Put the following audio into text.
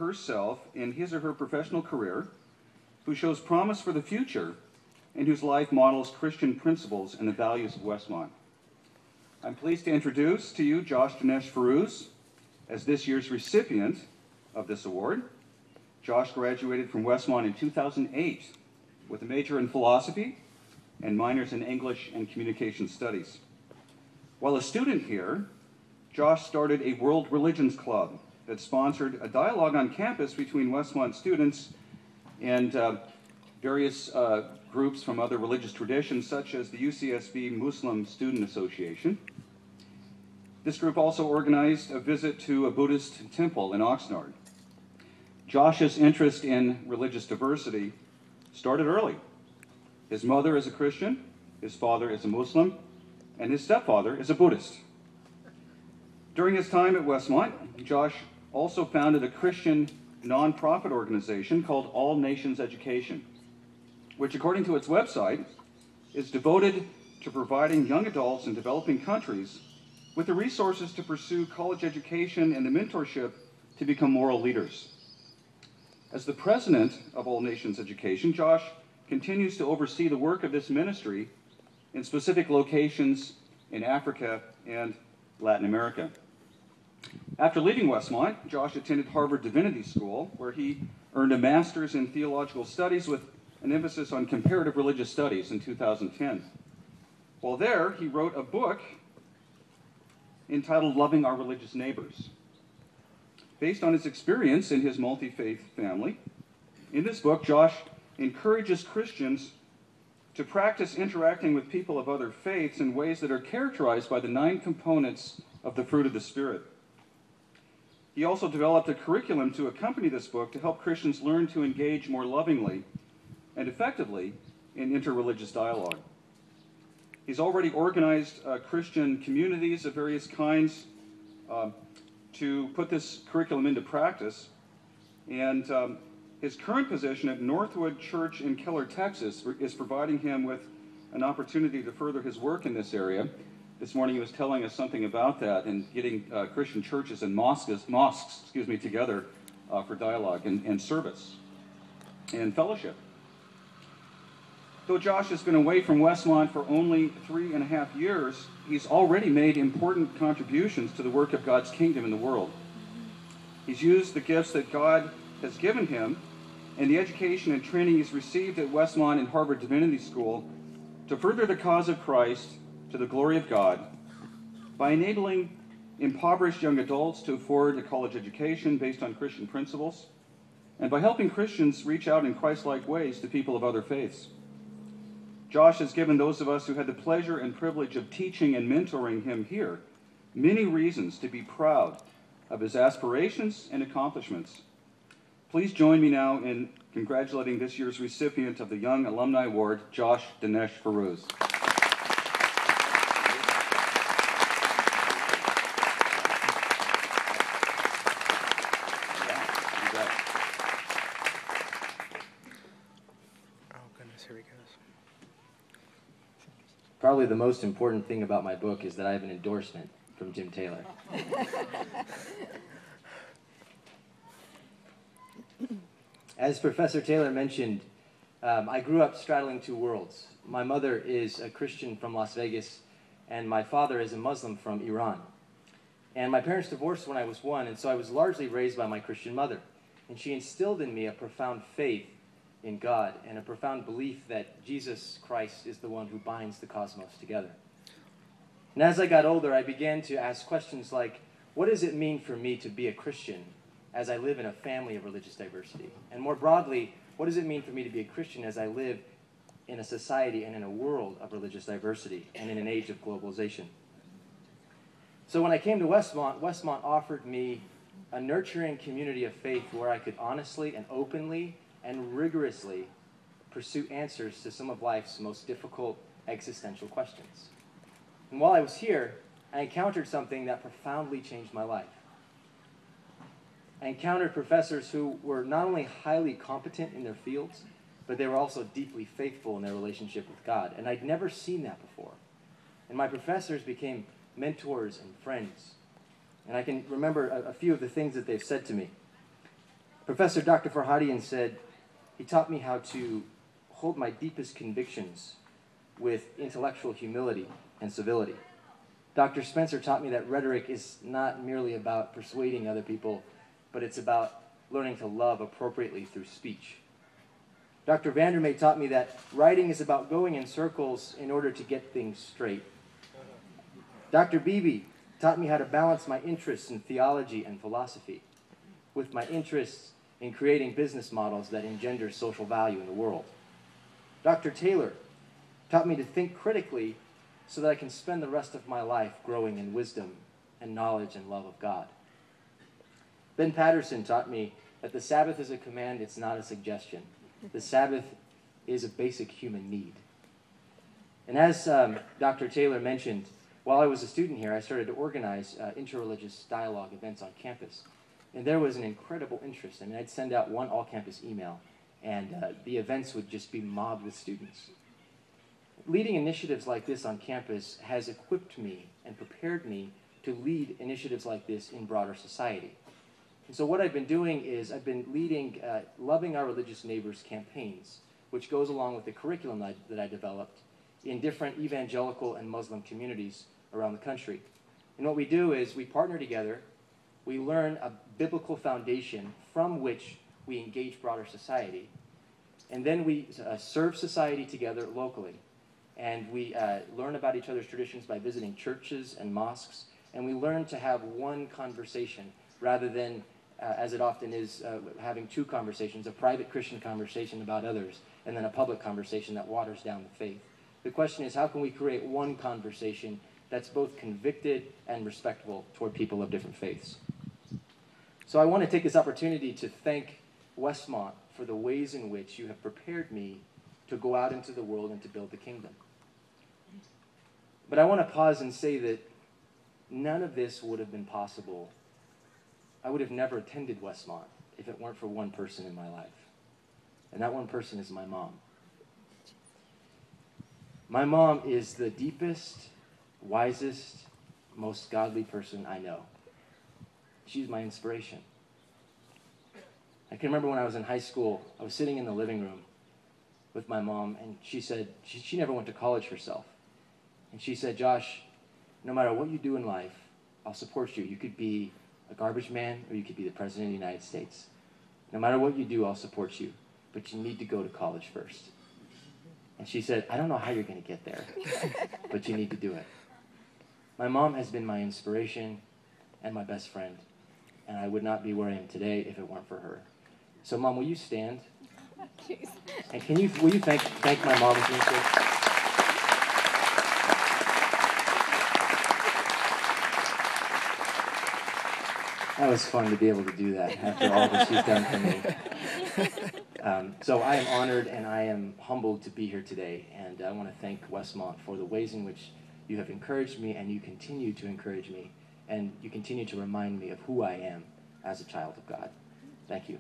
herself in his or her professional career, who shows promise for the future, and whose life models Christian principles and the values of Westmont. I'm pleased to introduce to you Josh Daneshforooz as this year's recipient of this award. Josh graduated from Westmont in 2008 with a major in philosophy and minors in English and communication studies. While a student here, Josh started a World Religions Club that sponsored a dialogue on campus between Westmont students and various groups from other religious traditions, such as the UCSB Muslim Student Association. This group also organized a visit to a Buddhist temple in Oxnard. Josh's interest in religious diversity started early. His mother is a Christian, his father is a Muslim, and his stepfather is a Buddhist. During his time at Westmont, Josh also founded a Christian nonprofit organization called All Nations Education, which, according to its website, is devoted to providing young adults in developing countries with the resources to pursue college education and the mentorship to become moral leaders. As the president of All Nations Education, Josh continues to oversee the work of this ministry in specific locations in Africa and Latin America. After leaving Westmont, Josh attended Harvard Divinity School, where he earned a master's in theological studies with an emphasis on comparative religious studies in 2010. While there, he wrote a book entitled Loving Our Religious Neighbors. Based on his experience in his multi-faith family, in this book, Josh encourages Christians to practice interacting with people of other faiths in ways that are characterized by the 9 components of the fruit of the Spirit. He also developed a curriculum to accompany this book to help Christians learn to engage more lovingly and effectively in interreligious dialogue. He's already organized Christian communities of various kinds to put this curriculum into practice, and his current position at Northwood Church in Keller, Texas, is providing him with an opportunity to further his work in this area. This morning he was telling us something about that and getting Christian churches and mosques together for dialogue and service and fellowship. Though Josh has been away from Westmont for only 3.5 years, he's already made important contributions to the work of God's kingdom in the world. He's used the gifts that God has given him and the education and training he's received at Westmont and Harvard Divinity School to further the cause of Christ to the glory of God by enabling impoverished young adults to afford a college education based on Christian principles, and by helping Christians reach out in Christ-like ways to people of other faiths. Josh has given those of us who had the pleasure and privilege of teaching and mentoring him here many reasons to be proud of his aspirations and accomplishments. Please join me now in congratulating this year's recipient of the Young Alumni Award, Josh Daneshforooz. Probably the most important thing about my book is that I have an endorsement from Jim Taylor. As Professor Taylor mentioned, I grew up straddling 2 worlds. My mother is a Christian from Las Vegas, and my father is a Muslim from Iran. And my parents divorced when I was 1, and so I was largely raised by my Christian mother. And she instilled in me a profound faith in God and a profound belief that Jesus Christ is the one who binds the cosmos together. And as I got older, I began to ask questions like, what does it mean for me to be a Christian as I live in a family of religious diversity? And more broadly, what does it mean for me to be a Christian as I live in a society and in a world of religious diversity and in an age of globalization? So when I came to Westmont, Westmont offered me a nurturing community of faith where I could honestly and openly and rigorously pursue answers to some of life's most difficult existential questions. And while I was here, I encountered something that profoundly changed my life. I encountered professors who were not only highly competent in their fields, but they were also deeply faithful in their relationship with God. And I'd never seen that before. And my professors became mentors and friends. And I can remember a few of the things that they've said to me. Professor Dr. Farhadian said, he taught me how to hold my deepest convictions with intellectual humility and civility. Dr. Spencer taught me that rhetoric is not merely about persuading other people, but it's about learning to love appropriately through speech. Dr. Vandermeer taught me that writing is about going in circles in order to get things straight. Dr. Beebe taught me how to balance my interests in theology and philosophy with my interests in creating business models that engender social value in the world. Dr. Taylor taught me to think critically so that I can spend the rest of my life growing in wisdom and knowledge and love of God. Ben Patterson taught me that the Sabbath is a command, it's not a suggestion. The Sabbath is a basic human need. And as Dr. Taylor mentioned, while I was a student here, I started to organize interreligious dialogue events on campus. And there was an incredible interest. I mean, I'd send out one all-campus email, and the events would just be mobbed with students. Leading initiatives like this on campus has equipped me and prepared me to lead initiatives like this in broader society. And so what I've been doing is I've been leading Loving Our Religious Neighbors campaigns, which goes along with the curriculum that I developed in different evangelical and Muslim communities around the country. And what we do is we partner together, we learn a biblical foundation from which we engage broader society, and then we serve society together locally. And we learn about each other's traditions by visiting churches and mosques, and we learn to have one conversation rather than, as it often is, having two conversations, a private Christian conversation about others, and then a public conversation that waters down the faith. The question is, how can we create one conversation that's both convicted and respectful toward people of different faiths? So I want to take this opportunity to thank Westmont for the ways in which you have prepared me to go out into the world and to build the kingdom. But I want to pause and say that none of this would have been possible. I would have never attended Westmont if it weren't for one person in my life. And that one person is my mom. My mom is the deepest, wisest, most godly person I know. She's my inspiration. I can remember when I was in high school, I was sitting in the living room with my mom, and she said, she never went to college herself. And she said, Josh, no matter what you do in life, I'll support you. You could be a garbage man, or you could be the President of the United States. No matter what you do, I'll support you. But you need to go to college first. And she said, I don't know how you're going to get there, but you need to do it. My mom has been my inspiration and my best friend, and I would not be where I am today if it weren't for her. So, Mom, will you stand? And will you thank my mom with me, please? That was fun to be able to do that after all that she's done for me. So I am honored and I am humbled to be here today, and I want to thank Westmont for the ways in which you have encouraged me, and you continue to encourage me, and you continue to remind me of who I am as a child of God. Thank you.